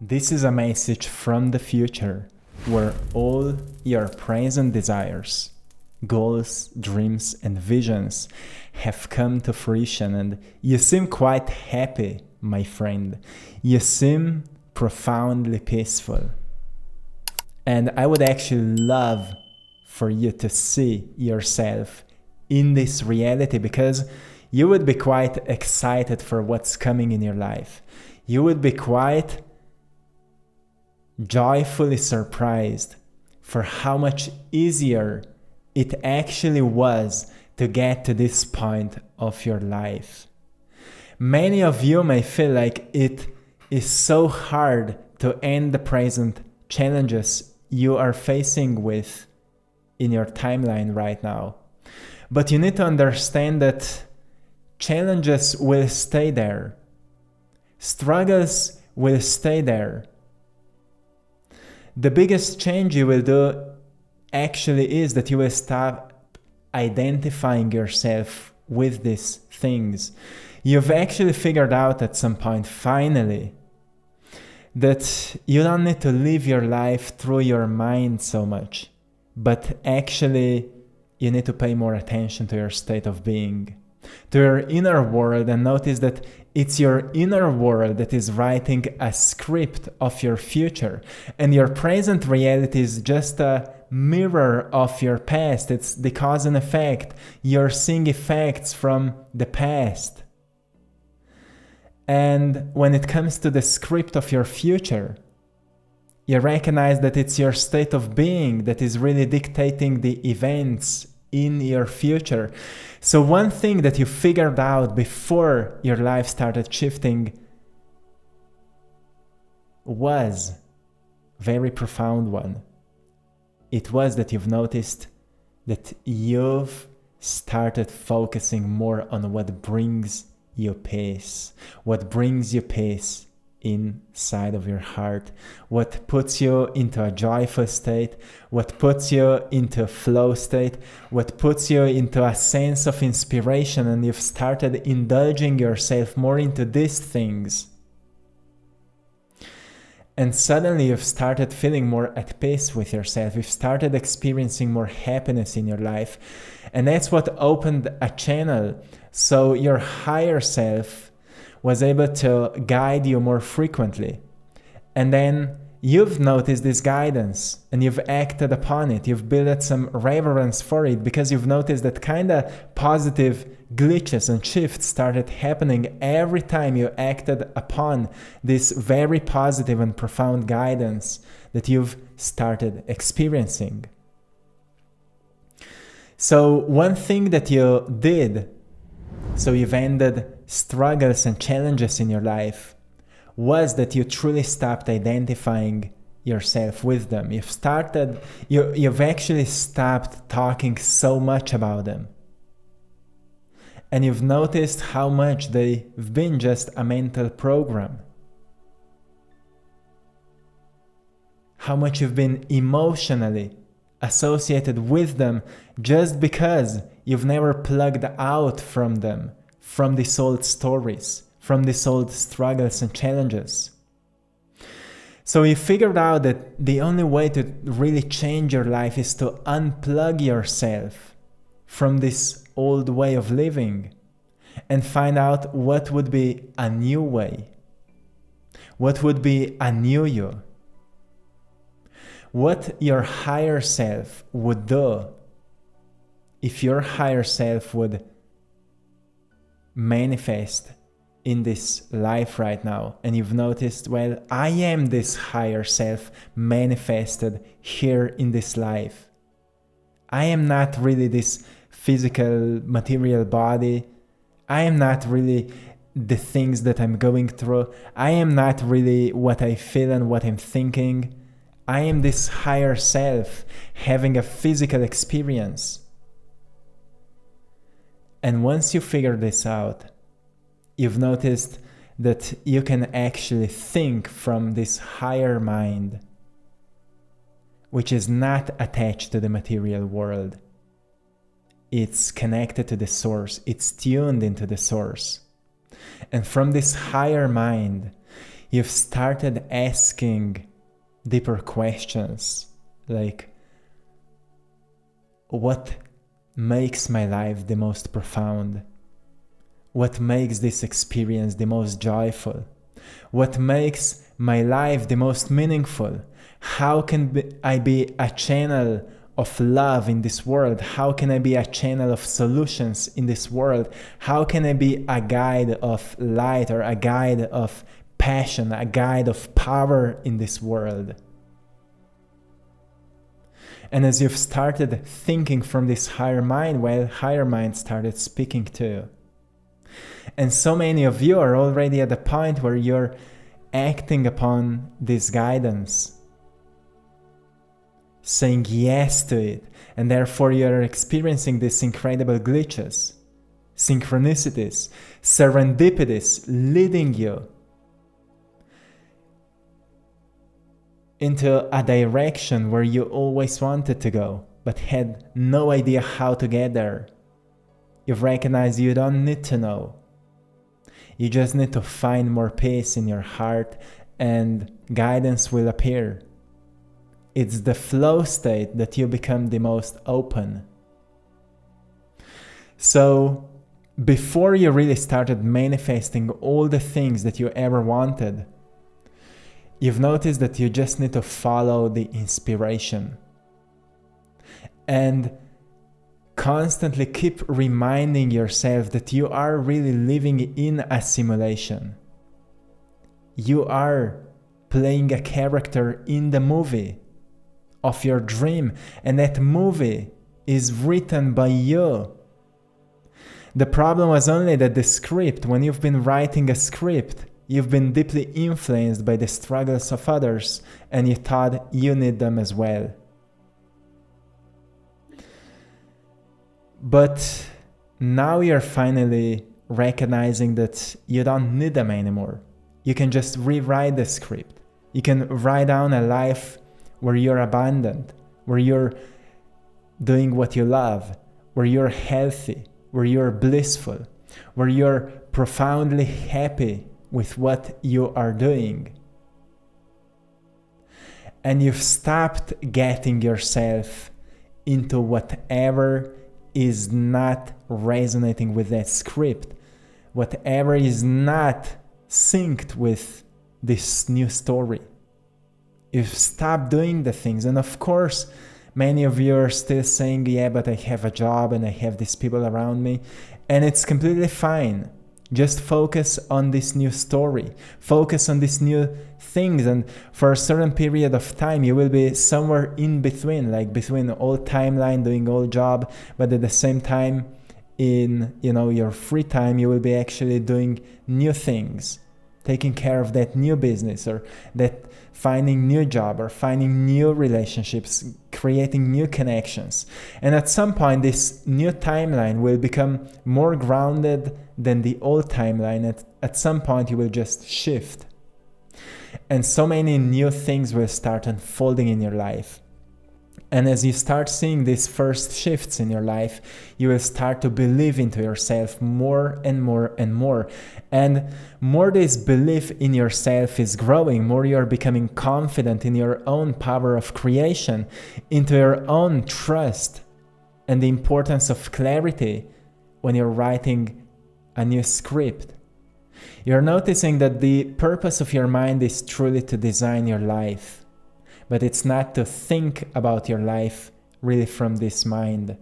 This is a message from the future where all your present desires, goals, dreams, and visions have come to fruition, and you seem quite happy, my friend. You seem profoundly peaceful. And I would actually love for you to see yourself in this reality, because you would be quite excited for what's coming in your life. You would be quite joyfully surprised for how much easier it actually was to get to this point of your life. Many of you may feel like it is so hard to end the present challenges you are facing with in your timeline right now. But you need to understand that challenges will stay there. Struggles will stay there. The biggest change you will do actually is that you will start identifying yourself with these things. You've actually figured out at some point, finally, that you don't need to live your life through your mind so much, but actually you need to pay more attention to your state of being, to your inner world, and notice that it's your inner world that is writing a script of your future, and your present reality is just a mirror of your past. It's the cause and effect. You're seeing effects from the past. And when it comes to the script of your future, you recognize that it's your state of being that is really dictating the events in your future. So one thing that you figured out before your life started shifting was a very profound one. It was that you've noticed that you've started focusing more on what brings you peace, what brings you peace inside of your heart, what puts you into a joyful state, what puts you into a flow state, what puts you into a sense of inspiration, and you've started indulging yourself more into these things. And suddenly you've started feeling more at peace with yourself. You've started experiencing more happiness in your life. And that's what opened a channel. So your higher self was able to guide you more frequently. And then you've noticed this guidance and you've acted upon it. You've built some reverence for it because you've noticed that kind of positive glitches and shifts started happening every time you acted upon this very positive and profound guidance that you've started experiencing. So one thing that you did, so you've ended struggles and challenges in your life, was that you truly stopped identifying yourself with them. You've actually stopped talking so much about them. And you've noticed how much they've been just a mental program. How much you've been emotionally associated with them just because you've never plugged out from them, from these old stories, from these old struggles and challenges. So you figured out that the only way to really change your life is to unplug yourself from this old way of living and find out what would be a new way, what would be a new you, what your higher self would do if your higher self would manifest in this life right now. And you've noticed, well, I am this higher self manifested here in this life. I am not really this physical material body. I am not really the things that I'm going through. I am not really what I feel and what I'm thinking. I am this higher self having a physical experience. And once you figure this out, you've noticed that you can actually think from this higher mind, which is not attached to the material world. It's connected to the source. It's tuned into the source. And from this higher mind, You've started asking deeper questions like, what makes my life the most profound? What makes this experience the most joyful? What makes my life the most meaningful? How can I be a channel of love in this world? How can I be a channel of solutions in this world? How can I be a guide of light or a guide of passion, a guide of power in this world? And as you've started thinking from this higher mind, well, higher mind started speaking to you. And so many of you are already at the point where you're acting upon this guidance, saying yes to it, and therefore you're experiencing these incredible glitches, synchronicities, serendipities leading you into a direction where you always wanted to go, but had no idea how to get there. You've recognized you don't need to know. You just need to find more peace in your heart and guidance will appear. It's the flow state that you become the most open. So, before you really started manifesting all the things that you ever wanted, you've noticed that you just need to follow the inspiration and constantly keep reminding yourself that you are really living in a simulation. You are playing a character in the movie of your dream, and that movie is written by you. The problem was only that the script, when you've been writing a script, you've been deeply influenced by the struggles of others, and you thought you need them as well. But now you're finally recognizing that you don't need them anymore. You can just rewrite the script. You can write down a life where you're abundant, where you're doing what you love, where you're healthy, where you're blissful, where you're profoundly happy with what you are doing. And you've stopped getting yourself into whatever is not resonating with that script, whatever is not synced with this new story. You've stopped doing the things. And of course, many of you are still saying, yeah, but I have a job and I have these people around me. And it's completely fine. Just focus on this new story. Focus on these new things. And for a certain period of time, you will be somewhere in between, like between old timeline, doing old job, but at the same time, in your free time, you will be actually doing new things, taking care of that new business or that finding new job or finding new relationships, creating new connections. And at some point, this new timeline will become more grounded than the old timeline. At some point, you will just shift. And so many new things will start unfolding in your life. And as you start seeing these first shifts in your life, you will start to believe into yourself more and more and more. And more this belief in yourself is growing, more you're becoming confident in your own power of creation, into your own trust, and the importance of clarity when you're writing a new script. You're noticing that the purpose of your mind is truly to design your life. But it's not to think about your life really from this mind.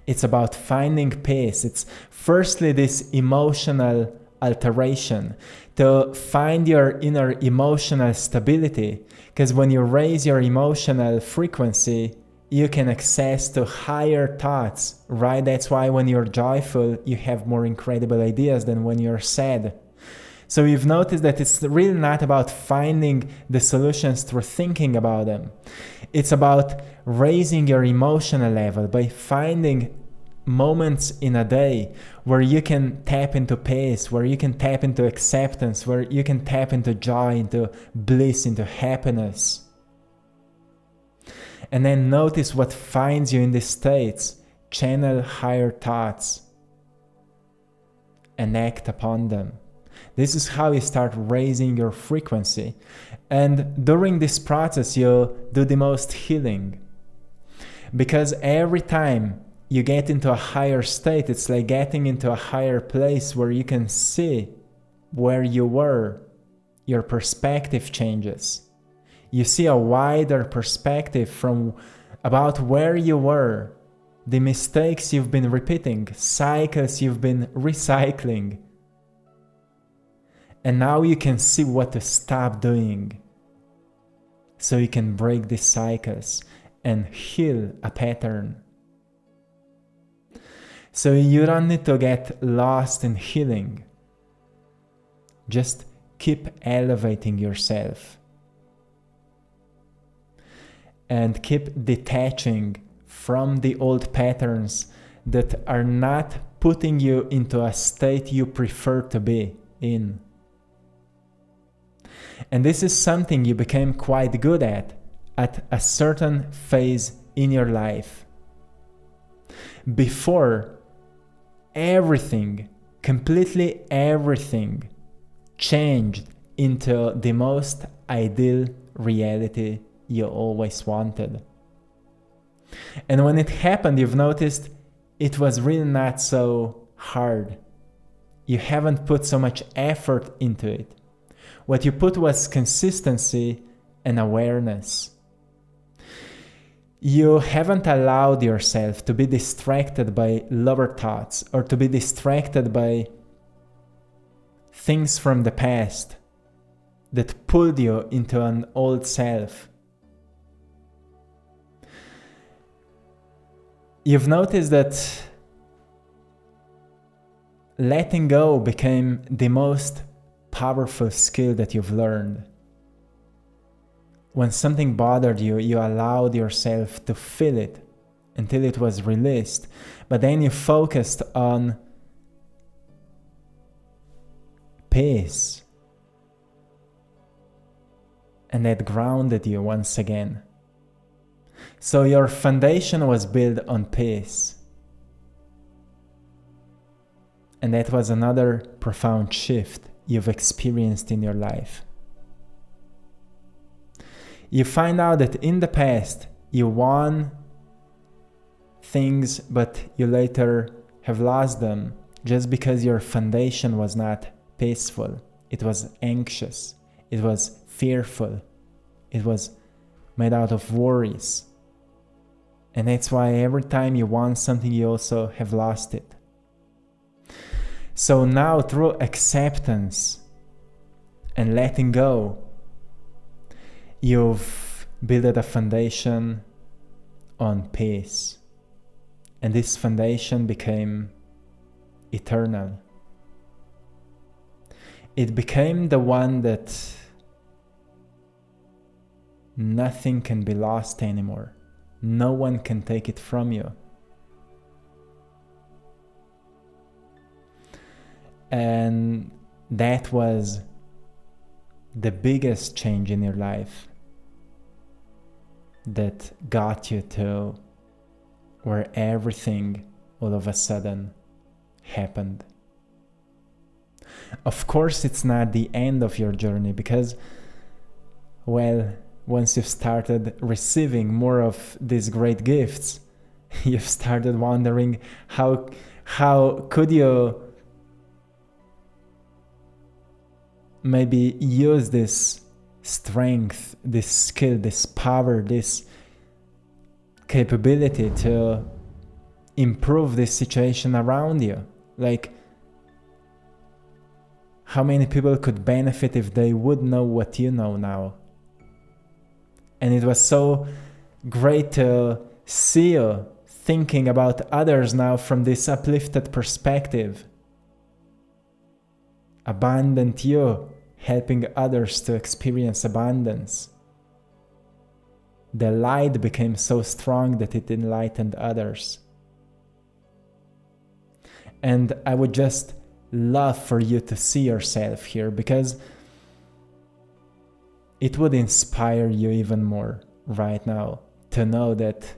It's about finding peace. It's firstly this emotional alteration, to find your inner emotional stability. Because when you raise your emotional frequency, you can access to higher thoughts, right? That's why when you're joyful, you have more incredible ideas than when you're sad. So you've noticed that it's really not about finding the solutions through thinking about them. It's about raising your emotional level by finding moments in a day where you can tap into peace, where you can tap into acceptance, where you can tap into joy, into bliss, into happiness. And then notice what finds you in these states. Channel higher thoughts and act upon them. This is how you start raising your frequency. And during this process, you'll do the most healing. Because every time you get into a higher state, it's like getting into a higher place where you can see where you were. Your perspective changes. You see a wider perspective from about where you were, the mistakes you've been repeating, cycles you've been recycling. And now you can see what to stop doing. So you can break these cycles and heal a pattern. So you don't need to get lost in healing. Just keep elevating yourself. And keep detaching from the old patterns that are not putting you into a state you prefer to be in. And this is something you became quite good at a certain phase in your life. Before, everything, completely everything, changed into the most ideal reality you always wanted. And when it happened, you've noticed it was really not so hard. You haven't put so much effort into it. What you put was consistency and awareness. You haven't allowed yourself to be distracted by lower thoughts or to be distracted by things from the past that pulled you into an old self. You've noticed that letting go became the most powerful skill that you've learned. When something bothered you, you allowed yourself to feel it until it was released, but then you focused on peace, and that grounded you once again. So your foundation was built on peace. And that was another profound shift you've experienced in your life. You find out that in the past you won things, but you later have lost them just because your foundation was not peaceful. It was anxious. It was fearful. It was made out of worries. And that's why every time you want something, you also have lost it. So now, through acceptance and letting go, you've built a foundation on peace. And this foundation became eternal. It became the one that nothing can be lost anymore. No one can take it from you. And that was the biggest change in your life that got you to where everything all of a sudden happened. Of course, it's not the end of your journey because, well, once you've started receiving more of these great gifts, you've started wondering how could you maybe use this strength, this skill, this power, this capability to improve this situation around you. Like, how many people could benefit if they would know what you know now? And it was so great to see you thinking about others now from this uplifted perspective. Abundant you, helping others to experience abundance. The light became so strong that it enlightened others. And I would just love for you to see yourself here, because it would inspire you even more right now to know that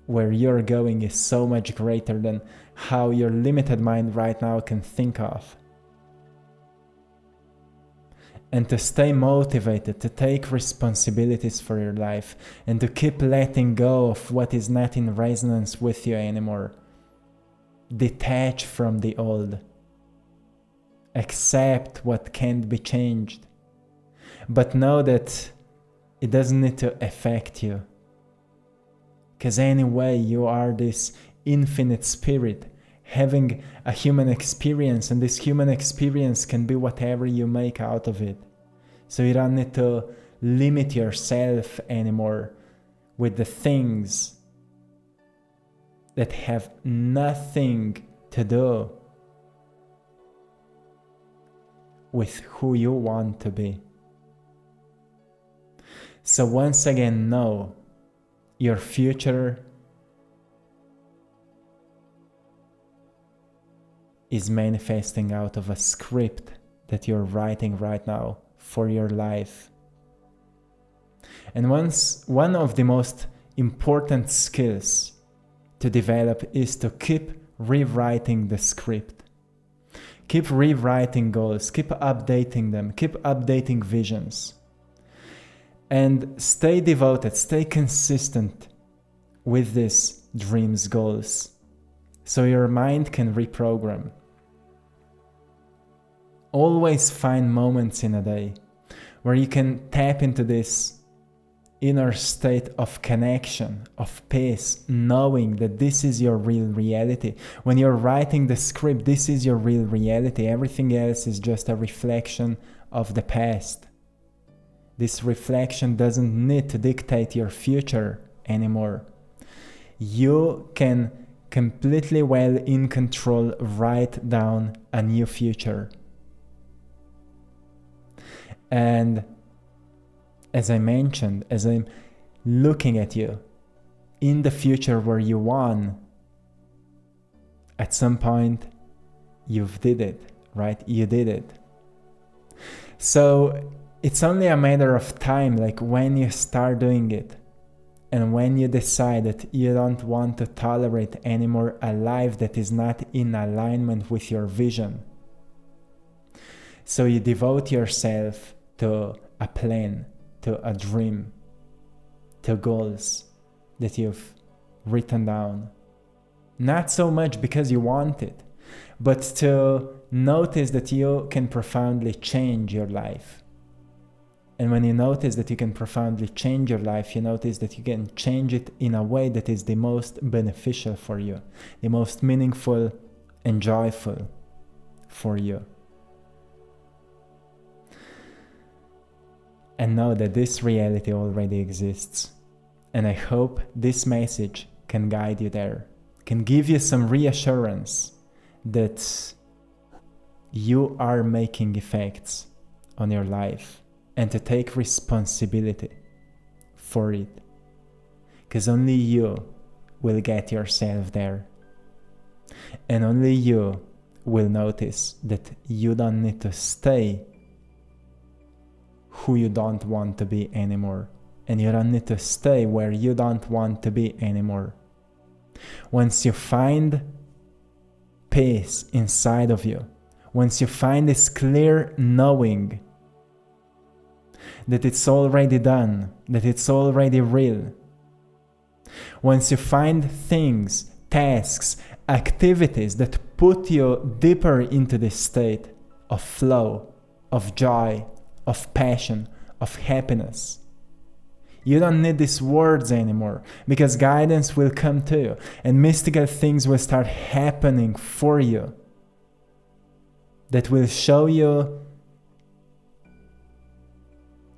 where you're going is so much greater than how your limited mind right now can think of. and to stay motivated, to take responsibilities for your life, and to keep letting go of what is not in resonance with you anymore. Detach from the old. Accept what can't be changed. But know that it doesn't need to affect you. Because anyway, you are this infinite spirit having a human experience, and this human experience can be whatever you make out of it. So you don't need to limit yourself anymore with the things that have nothing to do with who you want to be. So once again, know your future is manifesting out of a script that you're writing right now for your life. And one of the most important skills to develop is to keep rewriting the script. Keep rewriting goals, keep updating them, keep updating visions. And stay devoted, stay consistent with these dreams, goals, so your mind can reprogram. Always find moments in a day where you can tap into this inner state of connection, of peace, knowing that this is your real reality. When you're writing the script, this is your real reality. Everything else is just a reflection of the past. This reflection doesn't need to dictate your future anymore. You can completely well in control write down a new future. And as I mentioned, as I'm looking at you in the future where you won, at some point you've did it, right? You did it. So it's only a matter of time, like when you start doing it and when you decide that you don't want to tolerate anymore a life that is not in alignment with your vision. So you devote yourself to a plan, to a dream, to goals that you've written down. Not so much because you want it, but to notice that you can profoundly change your life. And when you notice that you can profoundly change your life, you notice that you can change it in a way that is the most beneficial for you, the most meaningful and joyful for you. And know that this reality already exists. And I hope this message can guide you there, can give you some reassurance that you are making effects on your life and to take responsibility for it. Because only you will get yourself there. And only you will notice that you don't need to stay who you don't want to be anymore. And you don't need to stay where you don't want to be anymore. Once you find peace inside of you, once you find this clear knowing that it's already done, that it's already real, once you find things, tasks, activities that put you deeper into this state of flow, of joy, of passion, of happiness, you don't need these words anymore, because guidance will come to you and mystical things will start happening for you that will show you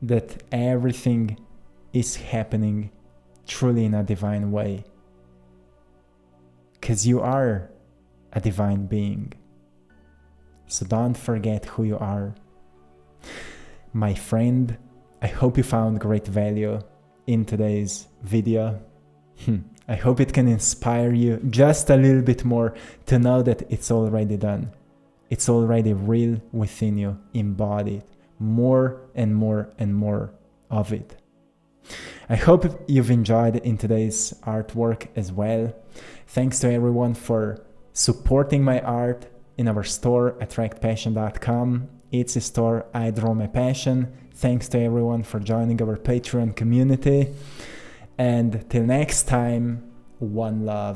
that everything is happening truly in a divine way. Because you are a divine being. So don't forget who you are. My friend, I hope you found great value in today's video. I hope it can inspire you just a little bit more to know that it's already done. It's already real within you, embodied. More and more and more of it. I hope you've enjoyed in today's artwork as well. Thanks to everyone for supporting my art in our store, AttractPassion.com. Etsy store, I Draw My Passion. Thanks to everyone for joining our Patreon community. And till next time, one love.